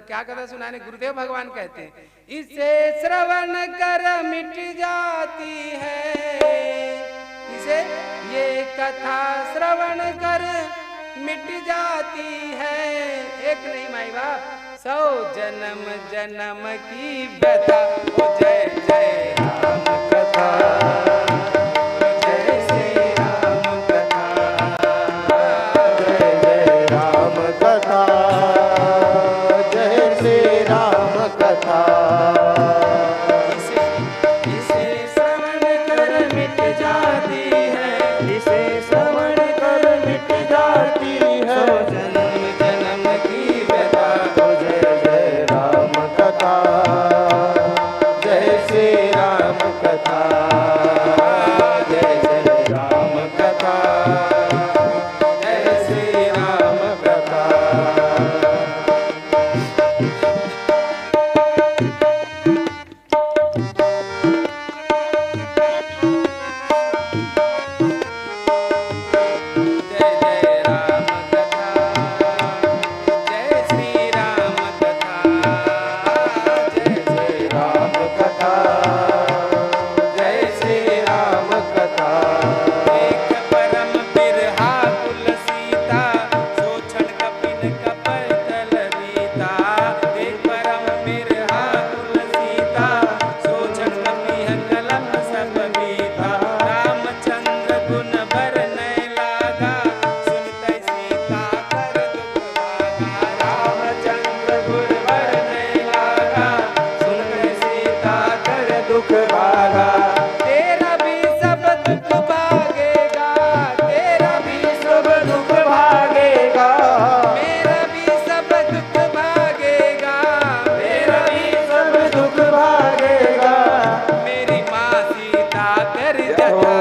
क्या कथा सुनाने? गुरुदेव भगवान कहते हैं इसे श्रवण कर मिट जाती है, इसे ये कथा श्रवण कर मिट जाती है। एक नहीं माई बाप, 100 जन्म जन्म की व्यथा। ओ जय जय राम कथा, जय श्री राम कथा, जय जय राम कथा, जय श्री राम कथा। इसे श्रवण कर मिट जाती है, इसे श्रवण कर मिट जाती है। 100 जन्म जन्म की व्यथा। जय जय राम कथा, जय श्री राम कथा, जय जय राम कथा, जय श्री राम कथा। जय जय राम कथा, जय श्री राम कथा, जय जय राम कथा, जय श्री राम कथा। एक परम बिरहा कुल सीता, सोछन कपिन कपय तल रीता। एक परम बिरहा कुल सीता, सोछन कपिह कलप सब बीता। रामचंद्र गुण बरनय लागा, सुनतै सीता कर दुख भागा। रामचंद्र गुण बरनय लागा, सुनतै सीता कर दुख भागा। तेरा भी सब दुख भागेगा, तेरा भी सब दुख भागेगा, मेरा भी सब दुख भागेगा, मेरा भी सब दुख भागेगा। मेरी माँ सीता कर जथा।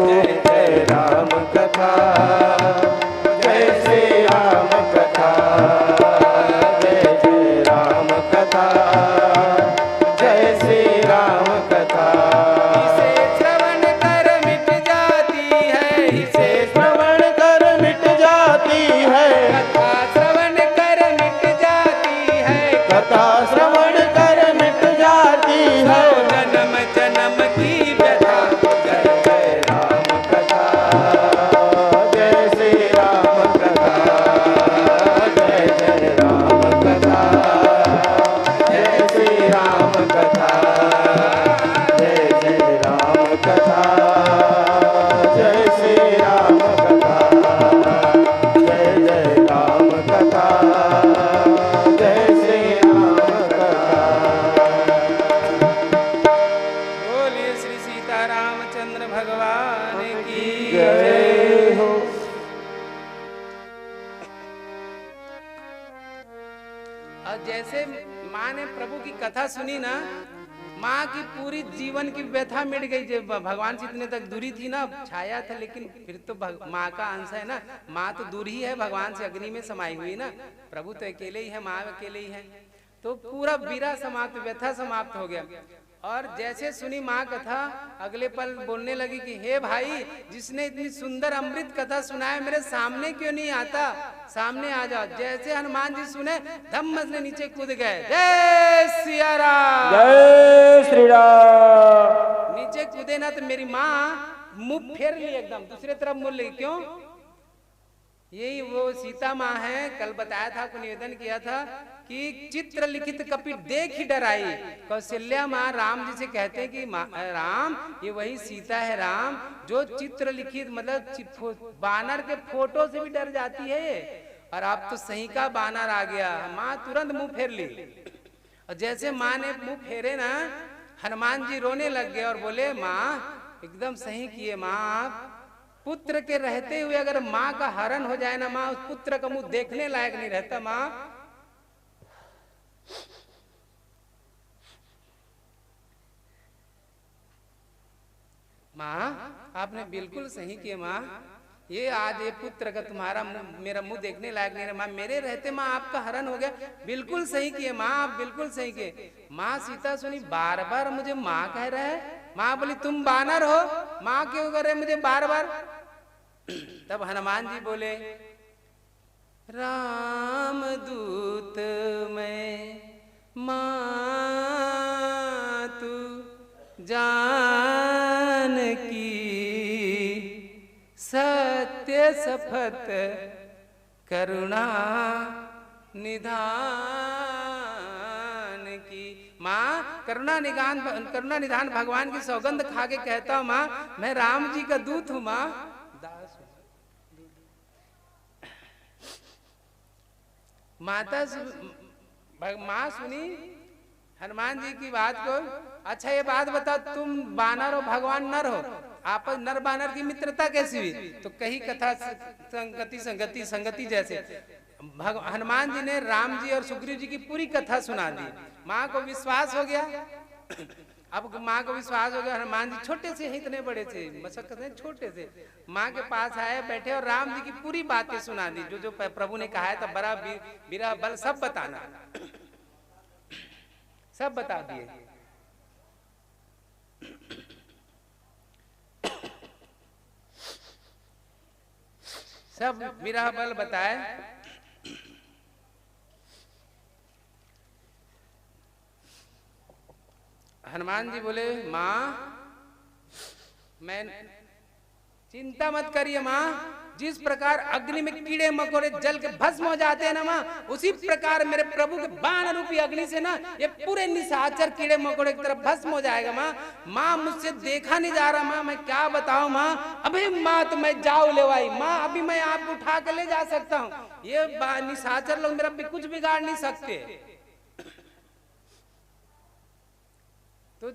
जय जय राम कथा, जय श्री राम कथा, जय जय राम कथा, जय श्री राम कथा। इसे श्रवण कर मिट जाती है, इसे श्रवण कर मिट जाती है, कथा श्रवण कर मिट जाती है। कथा श्रवण कर मिट जाती है। 100 जन्म जन्म की व्यथा। जय जय राम कथा, जय श्री राम कथा, जय जय राम कथा, जय श्री राम कथा, जय जय राम कथा, जय श्री राम कथा, जय जय राम कथा, जय श्री राम कथा। बोलिए श्री सीता रामचंद्र भगवान की जय हो। और जैसे माँ ने प्रभु की कथा सुनी ना, माँ की पूरी जीवन की व्यथा मिट गई। जब भगवान से इतने तक दूरी थी ना, छाया था, लेकिन फिर तो माँ का अंश है ना, माँ तो दूर ही है भगवान से, अग्नि में समाई हुई ना। प्रभु तो अकेले ही है, माँ अकेले ही है, तो पूरा बीरा समाप्त, व्यथा समाप्त हो गया। और जैसे सुनी माँ कथा, अगले पल बोलने लगी कि हे भाई, जिसने इतनी सुंदर अमृत कथा सुनाए, मेरे सामने क्यों नहीं आता, सामने आ जाओ। जैसे हनुमान जी सुने, धम्म से नीचे कूद गए। जय सिया राम। जय श्री राम। नीचे कूदे ना तो मेरी माँ मुंह फेर ली, एकदम दूसरे तरफ मुड़ ली। क्यों? यही वो सीता माँ है, कल बताया था, को निवेदन किया था कि चित्र लिखित कपि देख ही डराई। कौशल्या माँ राम जी से कहते हैं कि राम, ये वही सीता है राम, जो चित्र लिखित मतलब बानर के फोटो से भी डर जाती है ये। और अब तो सही का बानर आ गया, माँ तुरंत मुंह फेर ली। और जैसे माँ ने मुंह फेरे ना, हनुमान जी रोने लग गए और बोले माँ एकदम सही किए माँ, आप पुत्र के रहते हुए अगर माँ का हरण हो जाए ना माँ, उस पुत्र का मुंह देखने लायक नहीं रहता माँ। माँ आपने बिल्कुल सही किया माँ, ये आज ये पुत्र का तुम्हारा मेरा मुंह देखने लायक नहीं रहा माँ, मेरे रहते माँ आपका हरण हो गया। बिल्कुल सही किए माँ, आप बिल्कुल सही किए। माँ सीता सुनी, बार बार मुझे माँ कह रहा है। माँ बोली तुम बानर हो, माँ क्यों कर रहे मुझे बार बार। तब हनुमान जी बोले, राम दूत मैं सफत करुणा निधान की। माँ करुणा निधान भगवान की सौगंध खा के कहता हूँ माँ, मैं राम जी का दूत हूँ माँ, दास हूँ। माँ सुनी हनुमान जी की बात को। अच्छा ये बात बताओ, तुम बानर हो भगवान नर हो, आपस नर बानर की मित्रता कैसी हुई? तो कही कथा संगति जैसे हनुमान जी ने राम जी और सुग्रीव जी की पूरी कथा सुना दी। माँ को विश्वास हो गया। अब माँ को विश्वास हो गया, हनुमान जी छोटे से ही इतने बड़े थे, मशक्कत है छोटे से, माँ के पास आए बैठे और राम जी की पूरी बातें सुना दी, जो जो प्रभु ने कहा है था, बड़ा बीरा बल सब बताना, सब बता दिए। सब बीरा बल बताए। हनुमान जी बोले माँ मैं चिंता मत करिए माँ, जिस प्रकार अग्नि में कीड़े मकोड़े जल के भस्म हो जाते हैं ना माँ, उसी प्रकार मेरे प्रभु के बाण रूपी अग्नि से ना ये पूरे निशाचर कीड़े मकोड़े की तरफ भस्म हो जाएगा माँ। माँ मुझसे देखा नहीं जा रहा माँ, मैं क्या बताऊं माँ। अभी माँ तो मैं जाओ ले भाई माँ, अभी मैं आपको उठा के ले जा सकता हूँ, ये निशाचर लोग मेरा कुछ बिगाड़ नहीं सकते। तो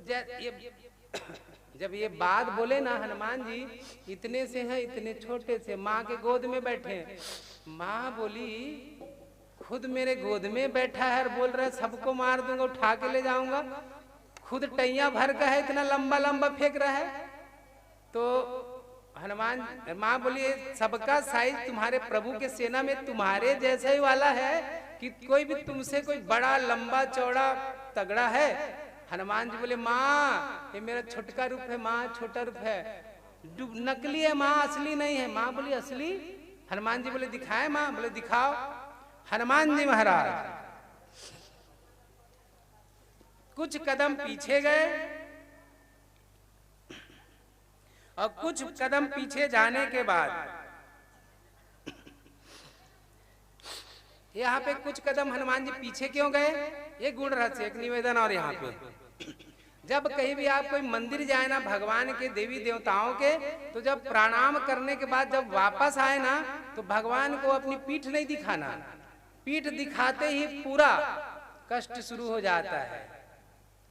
जब ये बात बोले ना हनुमान जी, इतने से हैं, इतने छोटे से, माँ के गोद में बैठे। माँ बोली खुद मेरे गोद में बैठा है और बोल रहा है सबको मार दूंगा, उठा के ले जाऊंगा, खुद टैया भर का है, इतना लंबा लंबा फेंक रहा है। तो हनुमान माँ बोली सबका साइज तुम्हारे प्रभु के सेना में तुम्हारे जैसा ही वाला है कि कोई भी तुमसे कोई बड़ा लंबा चौड़ा तगड़ा है? हनुमान जी बोले माँ ये मेरा छोटका रूप है माँ, छोटा रूप है, नकली है माँ, असली नहीं है। माँ बोली असली? हनुमान जी बोले दिखाए माँ? बोले दिखाओ। हनुमान जी महाराज कुछ कदम पीछे गए और कुछ कदम पीछे जाने के बाद यहाँ पे कुछ कदम हनुमान जी पीछे क्यों गए, ये गुण रहस्य एक निवेदन। और यहाँ पे जब कहीं भी आप कोई मंदिर जाए ना भगवान के देवी देवताओं के, तो जब प्रणाम करने के बाद जब वापस आए ना तो भगवान को अपनी पीठ नहीं दिखाना, पीठ दिखाते ही पूरा कष्ट शुरू हो जाता है।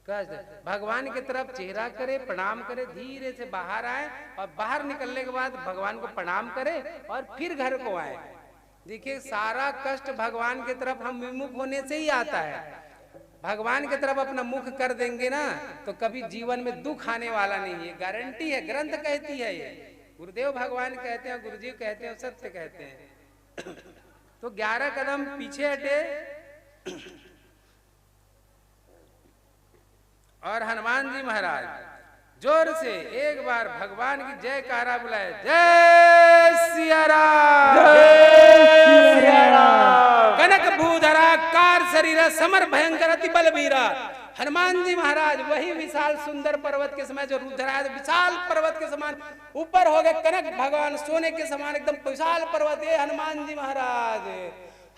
कष्ट भगवान की तरफ चेहरा करे, प्रणाम करे, धीरे से बाहर आए और बाहर निकलने के बाद भगवान को प्रणाम करे और फिर घर को आए। देखिए सारा कष्ट भगवान की तरफ हम विमुख होने से ही आता है। भगवान की तरफ अपना मुख कर देंगे ना तो कभी जीवन में दुख आने वाला नहीं है, गारंटी है, ग्रंथ कहती है ये, गुरुदेव भगवान कहते हैं, गुरुजी कहते हैं, सत्य कहते हैं। तो 11 कदम पीछे हटे और हनुमान जी महाराज जोर से एक बार भगवान की जयकारा बुलाए, जय सिया राम, कनक भूधरा कार शरीर समर भयंकर अति बलबीरा। हनुमान जी महाराज वही विशाल सुंदर पर्वत के समान, जो रुद्राज विशाल पर्वत के समान ऊपर हो गए, कनक भगवान सोने के समान एकदम विशाल पर्वत है हनुमान जी महाराज।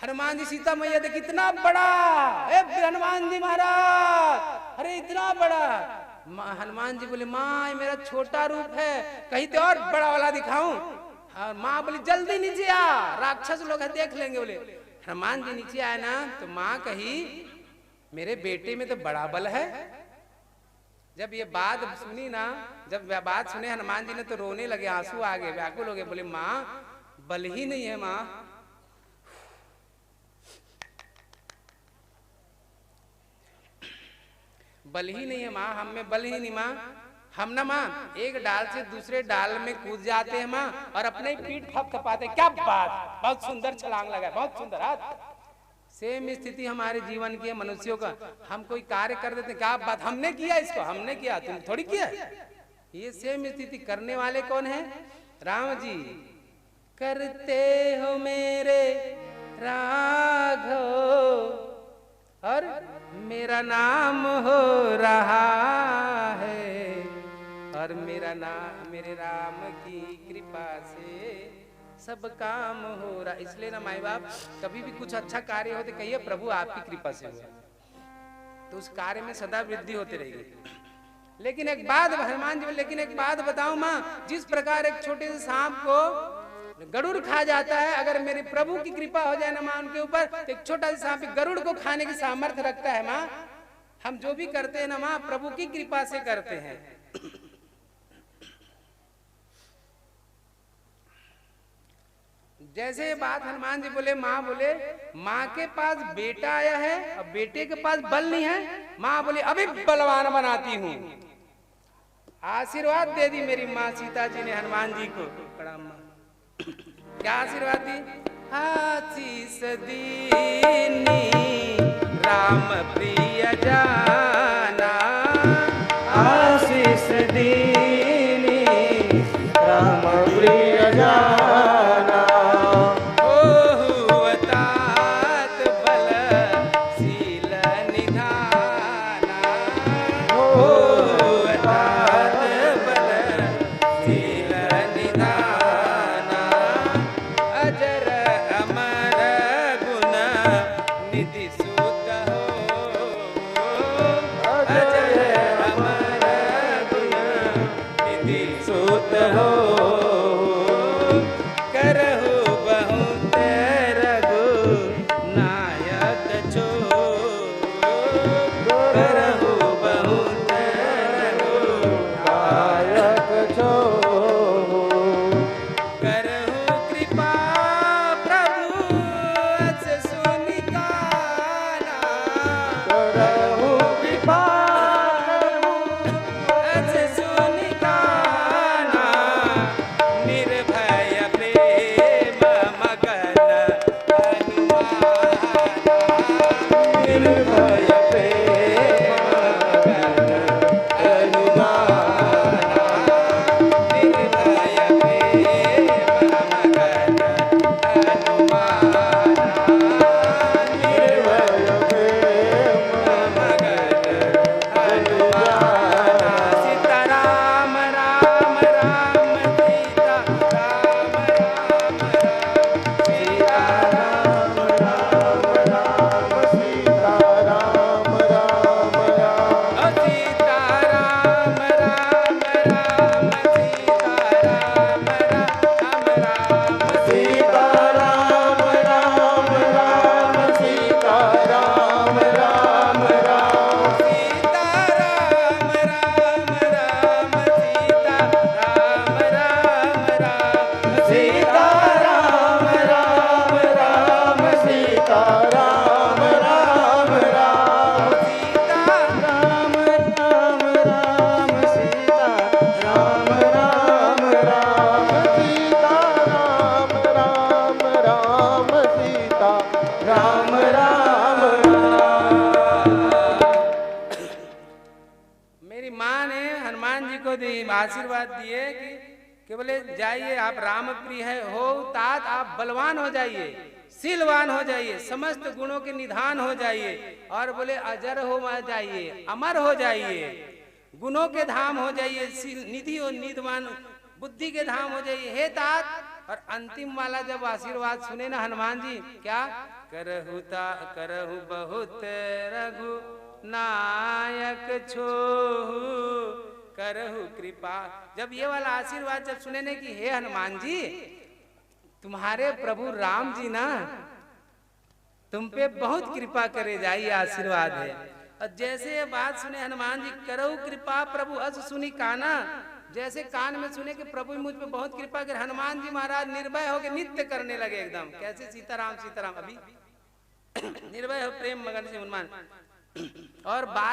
हनुमान जी सीता मैया देख इतना बड़ा, हनुमान जी महाराज अरे इतना बड़ा। हनुमान जी बोले माँ ये मेरा छोटा रूप है, कहीं तो और बड़ा वाला दिखाऊं? माँ बोली जल्दी नीचे आ, राक्षस लोग है देख लेंगे। बोले हनुमान जी नीचे आए ना तो माँ कही मेरे बेटे में तो बड़ा बल है। जब ये बात सुनी ना, जब बात सुने हनुमान जी ने तो रोने लगे, आंसू आ गए, व्याकुल हो गए। बोले माँ बल ही नहीं है माँ, बल ही नहीं है माँ, हम में बल ही नहीं माँ। हम ना माँ एक डाल से दूसरे डाल में कूद जाते हैं माँ और अपने ही पीठ थपथपाते। क्या बात, बहुत सुंदर छलांग लगा, बहुत सुंदर। सेम स्थिति हमारे जीवन की है मनुष्यों का। हम कोई कार्य कर देते, क्या बात हमने किया, इसको हमने किया, तुम थोड़ी किया। ये सेम स्थिति करने वाले कौन है? राम जी। करते हो मेरे राघव और मेरा नाम हो रहा है, और मेरा नाम मेरे राम की कृपा से सब काम हो रहा। इसलिए ना माई बाप कभी भी कुछ अच्छा कार्य हो तो कहिए प्रभु आपकी कृपा से हुआ, तो उस कार्य में सदा वृद्धि होती रहेगी। लेकिन एक बात हनुमान जी, लेकिन एक बात बताऊं माँ, जिस प्रकार एक छोटे से सांप को गरुड़ खा जाता है, अगर मेरे प्रभु की कृपा हो जाए ना माँ उनके ऊपर, तो एक छोटा सा सांप गरुड़ को खाने की सामर्थ्य रखता है माँ। हम जो भी करते हैं ना माँ प्रभु की कृपा से करते हैं। जैसे ये बात हनुमान जी बोले, माँ बोले माँ के पास बेटा आया है और बेटे के पास बल नहीं है। माँ बोले अभी बलवान बनाती हूँ। आशीर्वाद दे दी मेरी माँ सीता जी ने हनुमान जी को। प्रणाम माँ। क्या आशीर्वाद दी? आशीष दीनी राम प्रिय जाना, आशीष दीनी राम प्रिय जाना, तात बल शील निधाना, तात बल शील निधाना, अजर अमर गुण निधि सूत हो, अजर अमर गुण निधि सूत हो, करहु बहुत रघु नायक छो, करहु बहुत रघु नायक छो, करहु कृपा प्रभु अस सुनि काना, करहु कृपा अस सुनि काना, निर्भय प्रेम मगन हनुमाना, निर्भय प्रेम मगन हनुमाना, निर्भय प्रेम मगन हनुमाना, निर्भय मगन हनुमाना। सीताराम राम राम सीता राम राम राम सीताराम राम राम सीता राम राम राम, सीताराम राम राम सीताराम राम राम सीता राम राम राम सीता राम राम राम, सीताराम राम राम सीताराम राम राम सीता राम राम राम सीता राम राम राम, सीता राम राम राम सीता राम राम राम, सीता राम राम राम सीता राम राम राम। मेरी माँ ने हनुमान जी को आशीर्वाद दिए कि बोले जाइए आप राम प्रिय है हो, तात आप बलवान हो जाइए, शीलवान हो जाइए, समस्त गुणों के निधान हो जाइए, और बोले अजर हो जाइए, अमर हो जाइए, गुणों के धाम हो जाइए, निधि और निधवान बुद्धि के धाम हो जाइए हे तात। और अंतिम वाला जब आशीर्वाद सुने ना हनुमान जी, क्या करहु बहुत रघु नायक छोहु, करहु कृपा। जब ये वाला आशीर्वाद जब सुने ने कि हे हनुमान जी तुम्हारे प्रभु राम जी ना तुम पे बहुत कृपा करे जाइए, आशीर्वाद है। और जैसे ये बात सुने हनुमान जी, करहु कृपा प्रभु अस सुनी काना, जैसे कान में सुने कि प्रभु मुझ पे बहुत कृपा करे, हनुमान जी महाराज निर्भय होके नित्य करने लगे एकदम। कैसे? सीताराम सीताराम, अभी निर्भय हो प्रेम मगन से हनुमान। और बार